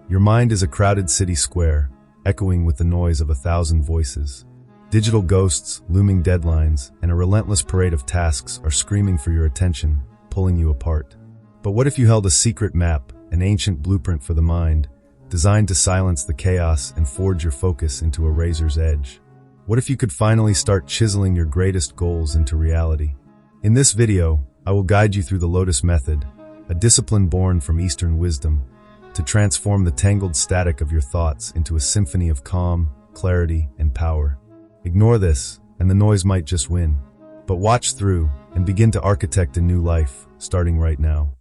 Your mind is a crowded city square, echoing with the noise of 1,000 voices. Digital ghosts, looming deadlines, and a relentless parade of tasks are screaming for your attention, pulling you apart. But what if you held a secret map, an ancient blueprint for the mind, designed to silence the chaos and forge your focus into a razor's edge? What if you could finally start chiseling your greatest goals into reality? In this video, I will guide you through the Lotus Method, a discipline born from Eastern wisdom, to transform the tangled static of your thoughts into a symphony of calm, clarity, and power. Ignore this, and the noise might just win. But watch through, and begin to architect a new life, starting right now.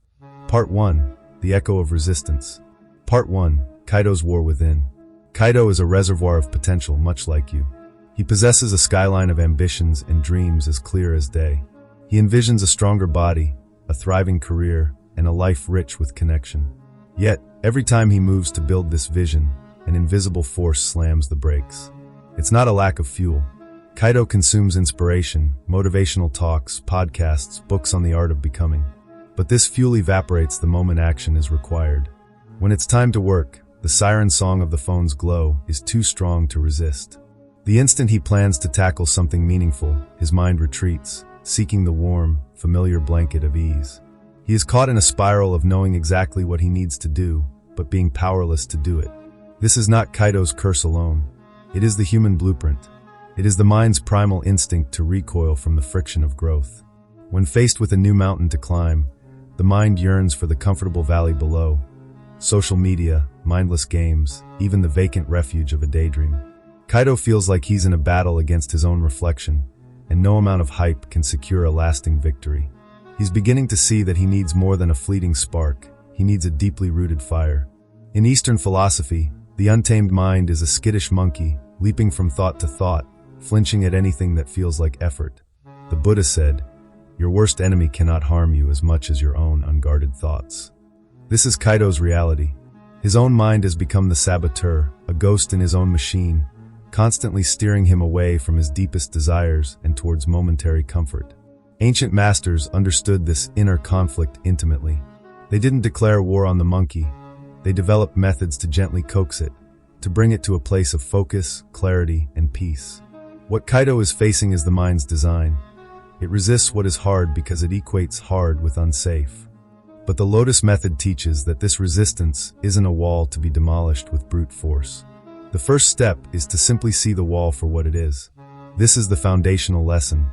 Part 1. The Echo of Resistance. Part 1. Kaido's War Within. Kaido is a reservoir of potential much like you. He possesses a skyline of ambitions and dreams as clear as day. He envisions a stronger body, a thriving career, and a life rich with connection. Yet, every time he moves to build this vision, an invisible force slams the brakes. It's not a lack of fuel. Kaido consumes inspiration, motivational talks, podcasts, books on the art of becoming. But this fuel evaporates the moment action is required. When it's time to work, the siren song of the phone's glow is too strong to resist. The instant he plans to tackle something meaningful, his mind retreats, seeking the warm, familiar blanket of ease. He is caught in a spiral of knowing exactly what he needs to do, but being powerless to do it. This is not Kaido's curse alone. It is the human blueprint. It is the mind's primal instinct to recoil from the friction of growth. When faced with a new mountain to climb, the mind yearns for the comfortable valley below. Social media, mindless games, even the vacant refuge of a daydream. Kaido feels like he's in a battle against his own reflection, and no amount of hype can secure a lasting victory. He's beginning to see that he needs more than a fleeting spark. He needs a deeply rooted fire. In Eastern philosophy, the untamed mind is a skittish monkey, leaping from thought to thought, flinching at anything that feels like effort. The Buddha said, "Your worst enemy cannot harm you as much as your own unguarded thoughts." This is Kaido's reality. His own mind has become the saboteur, a ghost in his own machine, constantly steering him away from his deepest desires and towards momentary comfort. Ancient masters understood this inner conflict intimately. They didn't declare war on the monkey. They developed methods to gently coax it, to bring it to a place of focus, clarity, and peace. What Kaido is facing is the mind's design. It resists what is hard because it equates hard with unsafe. But the Lotus Method teaches that this resistance isn't a wall to be demolished with brute force. The first step is to simply see the wall for what it is. This is the foundational lesson.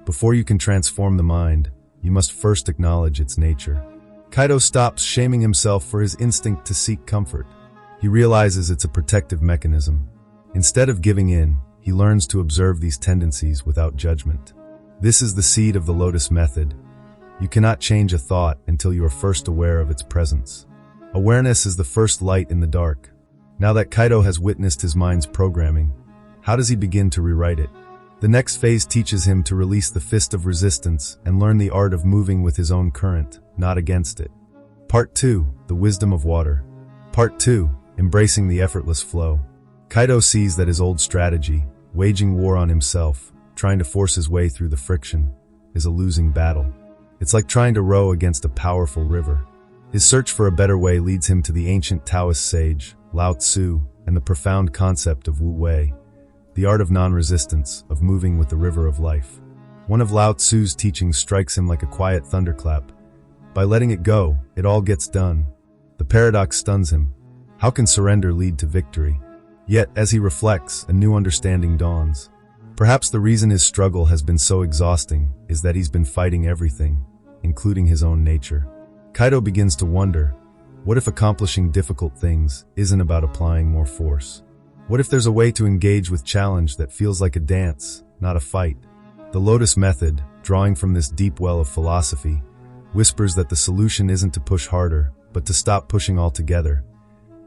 Before you can transform the mind, you must first acknowledge its nature. Kaido stops shaming himself for his instinct to seek comfort. He realizes it's a protective mechanism. Instead of giving in, he learns to observe these tendencies without judgment. This is the seed of the Lotus Method. You cannot change a thought until you are first aware of its presence. Awareness is the first light in the dark. Now that Kaido has witnessed his mind's programming, how does he begin to rewrite it? The next phase teaches him to release the fist of resistance and learn the art of moving with his own current, not against it. Part 2. The Wisdom of Water. Part 2. Embracing the effortless flow. Kaido sees that his old strategy, waging war on himself, trying to force his way through the friction, is a losing battle. It's like trying to row against a powerful river. His search for a better way leads him to the ancient Taoist sage, Lao Tzu, and the profound concept of Wu Wei, the art of non-resistance, of moving with the river of life. One of Lao Tzu's teachings strikes him like a quiet thunderclap. By letting it go, it all gets done. The paradox stuns him. How can surrender lead to victory? Yet, as he reflects, a new understanding dawns. Perhaps the reason his struggle has been so exhausting is that he's been fighting everything, including his own nature. Kaido begins to wonder, what if accomplishing difficult things isn't about applying more force? What if there's a way to engage with challenge that feels like a dance, not a fight? The Lotus Method, drawing from this deep well of philosophy, whispers that the solution isn't to push harder, but to stop pushing altogether,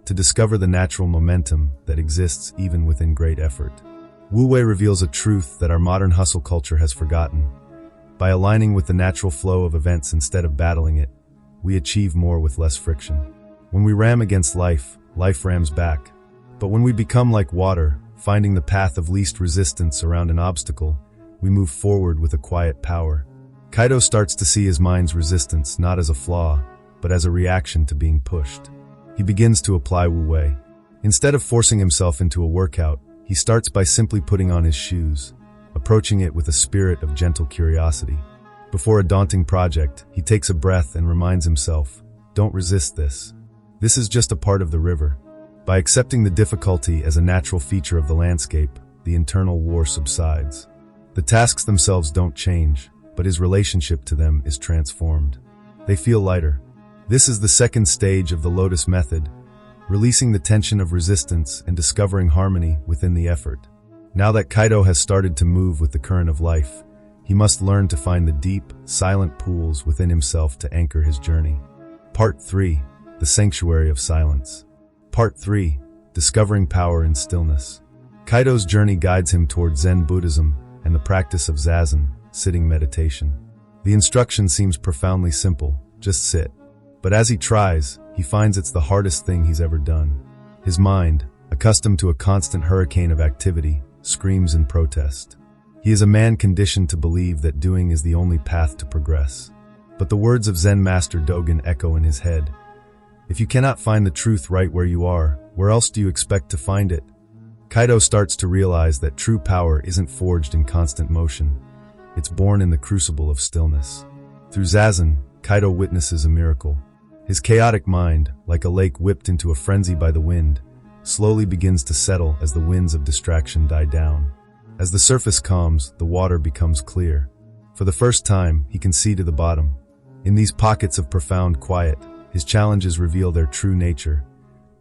to discover the natural momentum that exists even within great effort. Wu Wei reveals a truth that our modern hustle culture has forgotten. By aligning with the natural flow of events instead of battling it, we achieve more with less friction. When we ram against life, life rams back. But when we become like water, finding the path of least resistance around an obstacle, we move forward with a quiet power. Kaido starts to see his mind's resistance not as a flaw, but as a reaction to being pushed. he begins to apply Wu Wei. Instead of forcing himself into a workout, he starts by simply putting on his shoes, approaching it with a spirit of gentle curiosity. Before a daunting project, he takes a breath and reminds himself, don't resist this. This is just a part of the river. By accepting the difficulty as a natural feature of the landscape, the internal war subsides. The tasks themselves don't change, but his relationship to them is transformed. They feel lighter. This is the second stage of the Lotus Method, releasing the tension of resistance and discovering harmony within the effort. Now that Kaido has started to move with the current of life, he must learn to find the deep, silent pools within himself to anchor his journey. Part 3. The Sanctuary of Silence. Part 3. Discovering Power in Stillness. Kaido's journey guides him toward Zen Buddhism and the practice of Zazen, sitting meditation. The instruction seems profoundly simple, just sit. But as he tries, he finds it's the hardest thing he's ever done. His mind, accustomed to a constant hurricane of activity, screams in protest. He is a man conditioned to believe that doing is the only path to progress. But the words of Zen Master Dogen echo in his head. If you cannot find the truth right where you are, where else do you expect to find it? Kaido starts to realize that true power isn't forged in constant motion. It's born in the crucible of stillness. Through Zazen, Kaido witnesses a miracle. His chaotic mind, like a lake whipped into a frenzy by the wind, slowly begins to settle as the winds of distraction die down. As the surface calms, the water becomes clear. For the first time, he can see to the bottom. In these pockets of profound quiet, his challenges reveal their true nature,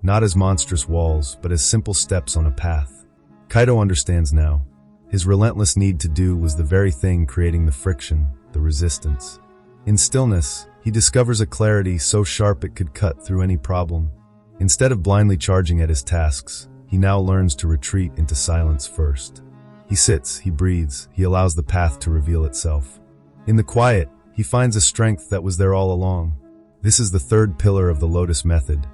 not as monstrous walls, but as simple steps on a path. Kaido understands now. His relentless need to do was the very thing creating the friction, the resistance. In stillness, he discovers a clarity so sharp it could cut through any problem. Instead of blindly charging at his tasks, he now learns to retreat into silence first. He sits, he breathes, he allows the path to reveal itself. In the quiet, he finds a strength that was there all along. This is the third pillar of the Lotus Method,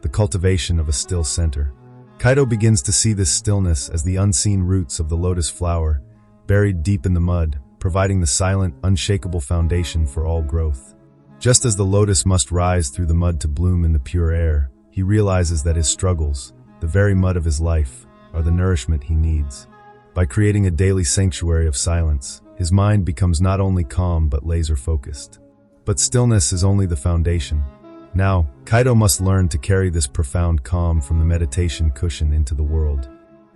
the cultivation of a still center. Kaido begins to see this stillness as the unseen roots of the lotus flower, buried deep in the mud, providing the silent, unshakable foundation for all growth. Just as the lotus must rise through the mud to bloom in the pure air, he realizes that his struggles, the very mud of his life, are the nourishment he needs. By creating a daily sanctuary of silence, his mind becomes not only calm but laser-focused. But stillness is only the foundation. Now, Kaido must learn to carry this profound calm from the meditation cushion into the world.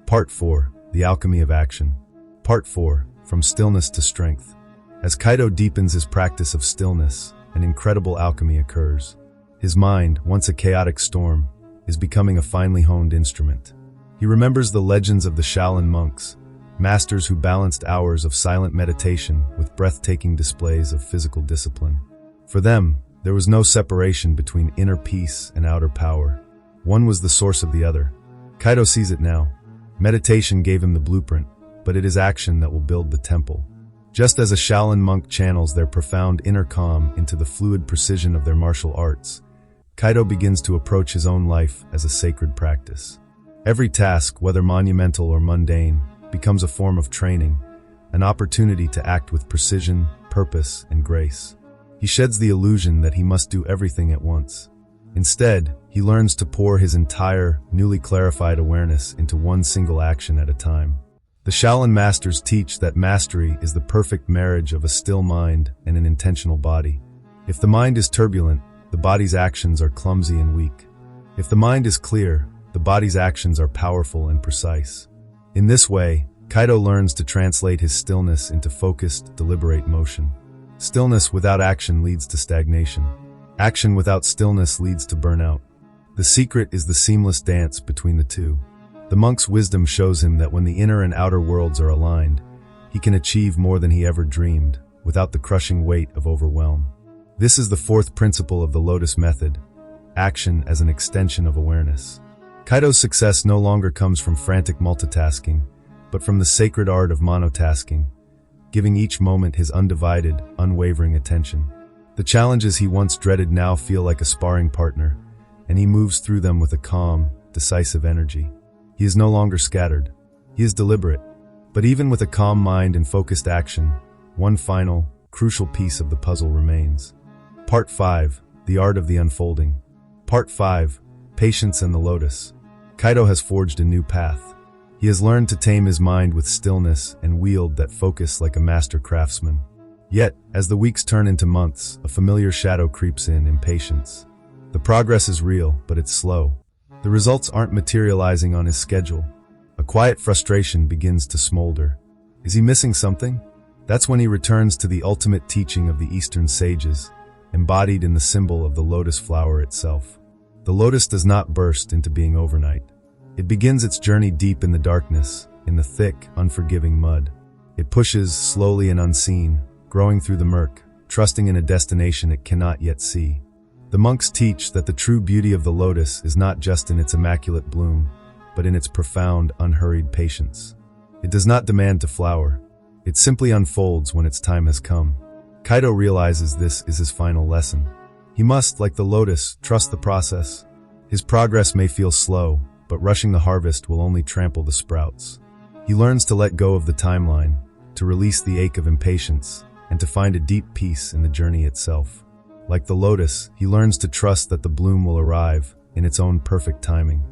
Part 4. The Alchemy of Action. Part 4. From Stillness to Strength. As Kaido deepens his practice of stillness, an incredible alchemy occurs. His mind, once a chaotic storm, is becoming a finely honed instrument. He remembers the legends of the Shaolin monks, masters who balanced hours of silent meditation with breathtaking displays of physical discipline. For them, there was no separation between inner peace and outer power. One was the source of the other. Kaido sees it now. Meditation gave him the blueprint, but it is action that will build the temple. Just as a Shaolin monk channels their profound inner calm into the fluid precision of their martial arts, Kaido begins to approach his own life as a sacred practice. Every task, whether monumental or mundane, becomes a form of training, an opportunity to act with precision, purpose, and grace. He sheds the illusion that he must do everything at once. Instead, he learns to pour his entire, newly clarified awareness into one single action at a time. The Shaolin masters teach that mastery is the perfect marriage of a still mind and an intentional body. If the mind is turbulent, the body's actions are clumsy and weak. If the mind is clear, the body's actions are powerful and precise. In this way, Kaido learns to translate his stillness into focused, deliberate motion. Stillness without action leads to stagnation. Action without stillness leads to burnout. The secret is the seamless dance between the two. The monk's wisdom shows him that when the inner and outer worlds are aligned, he can achieve more than he ever dreamed, without the crushing weight of overwhelm. This is the fourth principle of the Lotus Method, action as an extension of awareness. Kaido's success no longer comes from frantic multitasking, but from the sacred art of monotasking, giving each moment his undivided, unwavering attention. The challenges he once dreaded now feel like a sparring partner, and he moves through them with a calm, decisive energy. He is no longer scattered. He is deliberate. But even with a calm mind and focused action, one final, crucial piece of the puzzle remains. Part 5. The Art of the Unfolding. Part 5. patience and the lotus. Kaido has forged a new path. He has learned to tame his mind with stillness and wield that focus like a master craftsman. Yet, as the weeks turn into months, a familiar shadow creeps in: impatience. The progress is real, but it's slow. The results aren't materializing on his schedule. A quiet frustration begins to smolder. Is he missing something? That's when he returns to the ultimate teaching of the Eastern sages, embodied in the symbol of the lotus flower itself. The lotus does not burst into being overnight. It begins its journey deep in the darkness, in the thick, unforgiving mud. It pushes, slowly and unseen, growing through the murk, trusting in a destination it cannot yet see. The monks teach that the true beauty of the lotus is not just in its immaculate bloom, but in its profound, unhurried patience. It does not demand to flower. It simply unfolds when its time has come. Kaido realizes this is his final lesson. He must, like the lotus, trust the process. His progress may feel slow, but rushing the harvest will only trample the sprouts. He learns to let go of the timeline, to release the ache of impatience, and to find a deep peace in the journey itself. Like the lotus, he learns to trust that the bloom will arrive in its own perfect timing.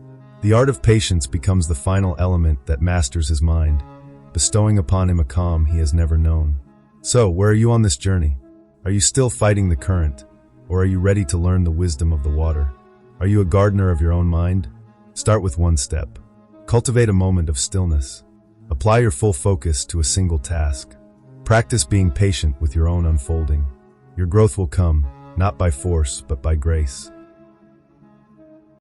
The art of patience becomes the final element that masters his mind, bestowing upon him a calm he has never known. So, where are you on this journey? Are you still fighting the current, or are you ready to learn the wisdom of the water? Are you a gardener of your own mind? Start with one step. Cultivate a moment of stillness. Apply your full focus to a single task. Practice being patient with your own unfolding. Your growth will come, not by force, but by grace.